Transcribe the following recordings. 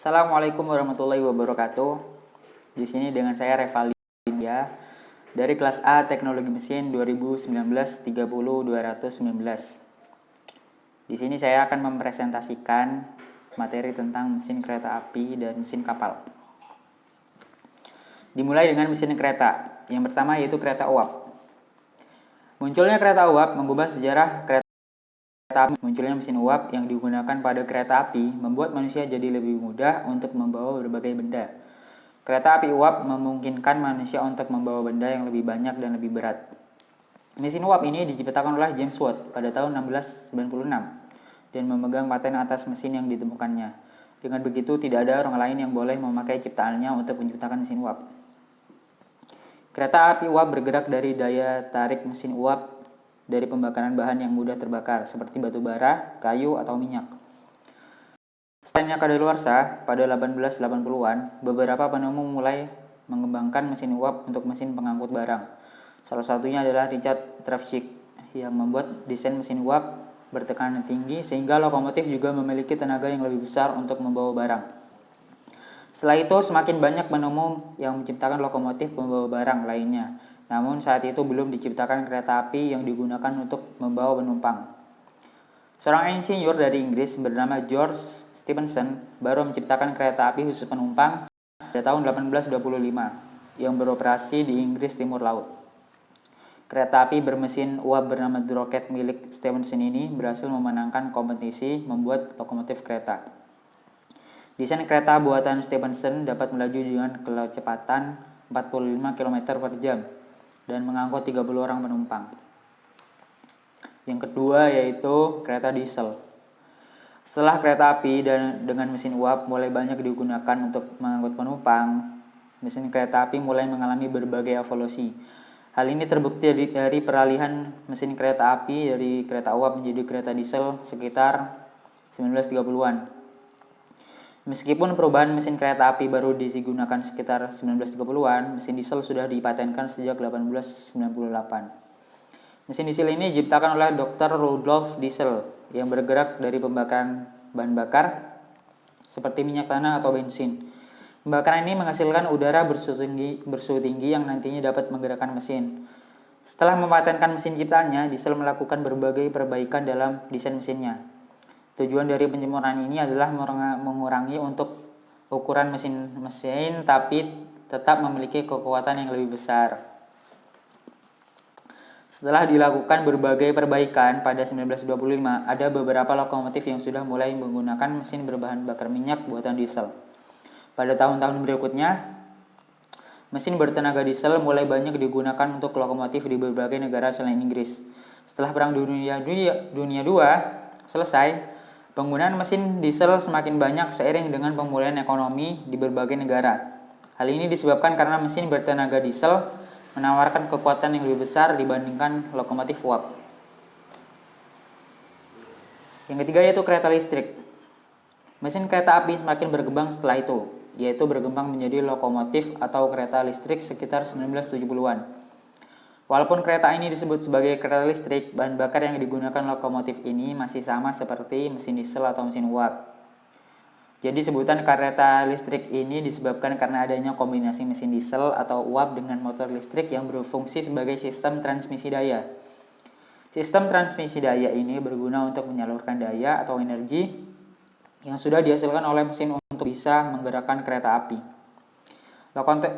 Assalamualaikum warahmatullahi wabarakatuh. Di sini dengan saya Revaldi ya dari kelas A Teknologi Mesin 2019 30219. Di sini saya akan mempresentasikan materi tentang mesin kereta api dan mesin kapal. Dimulai dengan mesin kereta. Yang pertama yaitu kereta uap. Munculnya kereta uap mengubah sejarah kereta api. Munculnya mesin uap yang digunakan pada kereta api membuat manusia jadi lebih mudah untuk membawa berbagai benda. Kereta api uap memungkinkan manusia untuk membawa benda yang lebih banyak dan lebih berat. Mesin uap ini diciptakan oleh James Watt pada tahun 1696 dan memegang paten atas mesin yang ditemukannya. Dengan begitu, tidak ada orang lain yang boleh memakai ciptaannya untuk menciptakan mesin uap. Kereta api uap bergerak dari daya tarik mesin uap dari pembakaran bahan yang mudah terbakar, seperti batu bara, kayu, atau minyak. Setelahnya kadaluarsa, pada 1880-an, beberapa penemu mulai mengembangkan mesin uap untuk mesin pengangkut barang. Salah satunya adalah Richard Trevithick yang membuat desain mesin uap bertekanan tinggi sehingga lokomotif juga memiliki tenaga yang lebih besar untuk membawa barang. Setelah itu semakin banyak penemu yang menciptakan lokomotif pembawa barang lainnya. Namun saat itu belum diciptakan kereta api yang digunakan untuk membawa penumpang. Seorang insinyur dari Inggris bernama George Stephenson baru menciptakan kereta api khusus penumpang pada tahun 1825 yang beroperasi di Inggris Timur Laut. Kereta api bermesin uap bernama Rocket milik Stephenson ini berhasil memenangkan kompetisi membuat lokomotif kereta. Desain kereta buatan Stephenson dapat melaju dengan kecepatan 45 km per jam dan mengangkut 30 orang penumpang. Yang kedua yaitu kereta diesel. Setelah kereta api dengan mesin uap mulai banyak digunakan untuk mengangkut penumpang, mesin kereta api mulai mengalami berbagai evolusi. Hal ini terbukti dari peralihan mesin kereta api dari kereta uap menjadi kereta diesel sekitar 1930-an. Meskipun perubahan mesin kereta api baru digunakan sekitar 1930-an, mesin diesel sudah dipatenkan sejak 1898. Mesin diesel ini diciptakan oleh Dr. Rudolf Diesel yang bergerak dari pembakaran bahan bakar seperti minyak tanah atau bensin. Pembakaran ini menghasilkan udara bersuhu tinggi yang nantinya dapat menggerakkan mesin. Setelah mempatenkan mesin ciptaannya, Diesel melakukan berbagai perbaikan dalam desain mesinnya. Tujuan dari penyempurnaan ini adalah mengurangi untuk ukuran mesin tapi tetap memiliki kekuatan yang lebih besar. Setelah dilakukan berbagai perbaikan pada 1925, ada beberapa lokomotif yang sudah mulai menggunakan mesin berbahan bakar minyak buatan diesel. Pada tahun-tahun berikutnya, mesin bertenaga diesel mulai banyak digunakan untuk lokomotif di berbagai negara selain Inggris. Setelah Perang Dunia II selesai, penggunaan mesin diesel semakin banyak seiring dengan pemulihan ekonomi di berbagai negara. Hal ini disebabkan karena mesin bertenaga diesel menawarkan kekuatan yang lebih besar dibandingkan lokomotif uap. Yang ketiga yaitu kereta listrik. Mesin kereta api semakin berkembang setelah itu, yaitu berkembang menjadi lokomotif atau kereta listrik sekitar 1970-an. Walaupun kereta ini disebut sebagai kereta listrik, bahan bakar yang digunakan lokomotif ini masih sama seperti mesin diesel atau mesin uap. Jadi sebutan kereta listrik ini disebabkan karena adanya kombinasi mesin diesel atau uap dengan motor listrik yang berfungsi sebagai sistem transmisi daya. Sistem transmisi daya ini berguna untuk menyalurkan daya atau energi yang sudah dihasilkan oleh mesin untuk bisa menggerakkan kereta api.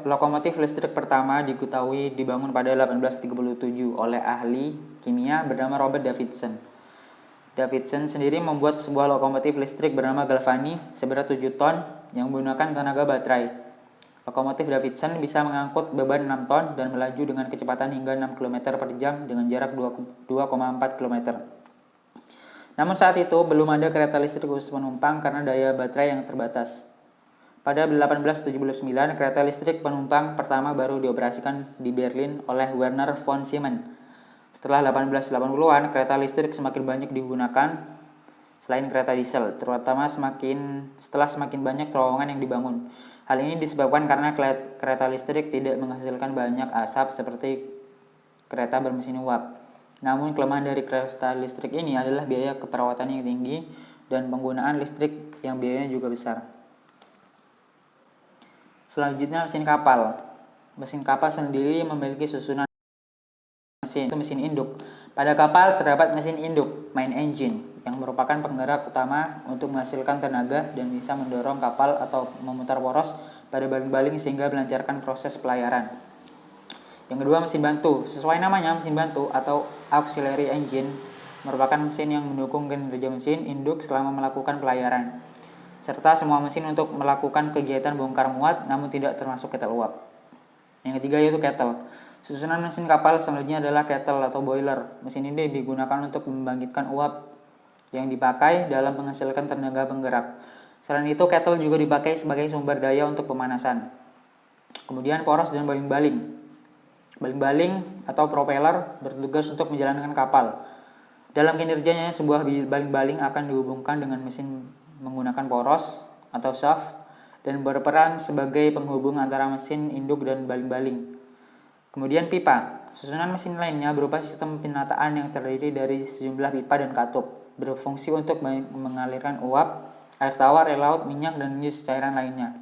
Lokomotif listrik pertama diketahui dibangun pada 1837 oleh ahli kimia bernama Robert Davidson. Davidson sendiri membuat sebuah lokomotif listrik bernama Galvani seberat 7 ton yang menggunakan tenaga baterai. Lokomotif Davidson bisa mengangkut beban 6 ton dan melaju dengan kecepatan hingga 6 km per jam dengan jarak 2,4 km. Namun saat itu belum ada kereta listrik khusus penumpang karena daya baterai yang terbatas. Pada 1879, kereta listrik penumpang pertama baru dioperasikan di Berlin oleh Werner von Siemens. Setelah 1880-an, kereta listrik semakin banyak digunakan selain kereta diesel, terutama setelah semakin banyak terowongan yang dibangun. Hal ini disebabkan karena kereta listrik tidak menghasilkan banyak asap seperti kereta bermesin uap. Namun kelemahan dari kereta listrik ini adalah biaya keperawatan yang tinggi dan penggunaan listrik yang biayanya juga besar. Selanjutnya mesin kapal. Mesin kapal sendiri memiliki susunan mesin induk. Pada kapal terdapat mesin induk, main engine, yang merupakan penggerak utama untuk menghasilkan tenaga dan bisa mendorong kapal atau memutar poros pada baling-baling sehingga melancarkan proses pelayaran. Yang kedua, mesin bantu. Sesuai namanya, mesin bantu atau auxiliary engine merupakan mesin yang mendukung kinerja mesin induk selama melakukan pelayaran, serta semua mesin untuk melakukan kegiatan bongkar muat namun tidak termasuk kettle uap. Yang ketiga yaitu kettle. Susunan mesin kapal selanjutnya adalah kettle atau boiler. Mesin ini digunakan untuk membangkitkan uap yang dipakai dalam menghasilkan tenaga penggerak. Selain itu, kettle juga dipakai sebagai sumber daya untuk pemanasan. Kemudian poros dan baling-baling. Baling-baling atau propeller bertugas untuk menjalankan kapal. Dalam kinerjanya, sebuah baling-baling akan dihubungkan dengan mesin menggunakan poros atau shaft dan berperan sebagai penghubung antara mesin induk dan baling-baling. Kemudian pipa. Susunan mesin lainnya berupa sistem penataan yang terdiri dari sejumlah pipa dan katup, berfungsi untuk mengalirkan uap, air tawar, air laut, minyak, dan jenis cairan lainnya.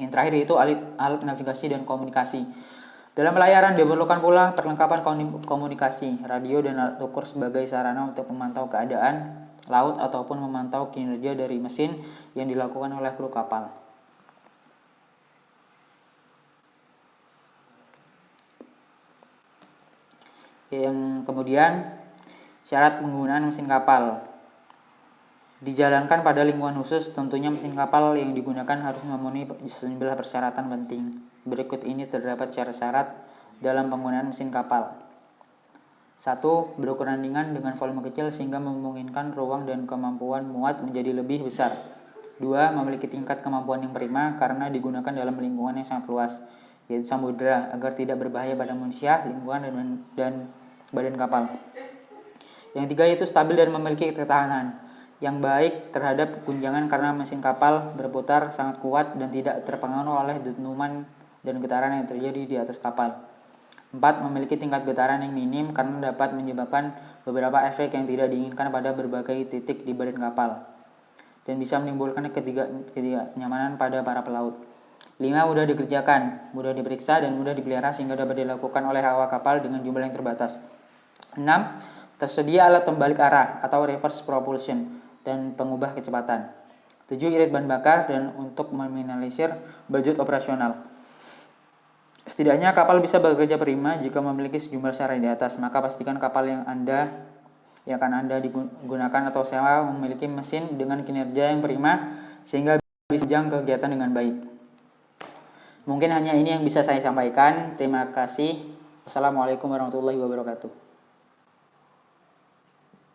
Yang terakhir itu alat navigasi dan komunikasi. Dalam pelayaran diperlukan pula perlengkapan komunikasi, radio dan alat ukur sebagai sarana untuk memantau keadaan laut ataupun memantau kinerja dari mesin yang dilakukan oleh kru kapal. Yang kemudian syarat penggunaan mesin kapal dijalankan pada lingkungan khusus. Tentunya mesin kapal yang digunakan harus memenuhi sejumlah persyaratan penting. Berikut ini terdapat syarat-syarat dalam penggunaan mesin kapal. 1. Berukuran ringan dengan volume kecil sehingga memungkinkan ruang dan kemampuan muat menjadi lebih besar. 2. Memiliki tingkat kemampuan yang prima karena digunakan dalam lingkungan yang sangat luas, yaitu samudera, agar tidak berbahaya pada manusia, lingkungan, dan badan kapal. Yang 3 yaitu stabil dan memiliki ketahanan yang baik terhadap guncangan karena mesin kapal berputar sangat kuat dan tidak terpengaruh oleh dentuman dan getaran yang terjadi di atas kapal. 4. Memiliki tingkat getaran yang minim karena dapat menyebabkan beberapa efek yang tidak diinginkan pada berbagai titik di badan kapal dan bisa menimbulkan ketidaknyamanan pada para pelaut. 5. Mudah dikerjakan, mudah diperiksa, dan mudah dipelihara sehingga dapat dilakukan oleh awak kapal dengan jumlah yang terbatas. 6. Tersedia alat pembalik arah atau reverse propulsion dan pengubah kecepatan. 7. Irit bahan bakar dan untuk meminimalisir budget operasional. Setidaknya kapal bisa bekerja prima jika memiliki sejumlah syarat di atas. Maka pastikan kapal yang akan Anda digunakan atau sewa memiliki mesin dengan kinerja yang prima sehingga bisa menunjang kegiatan dengan baik. Mungkin hanya ini yang bisa saya sampaikan. Terima kasih. Wassalamualaikum warahmatullahi wabarakatuh.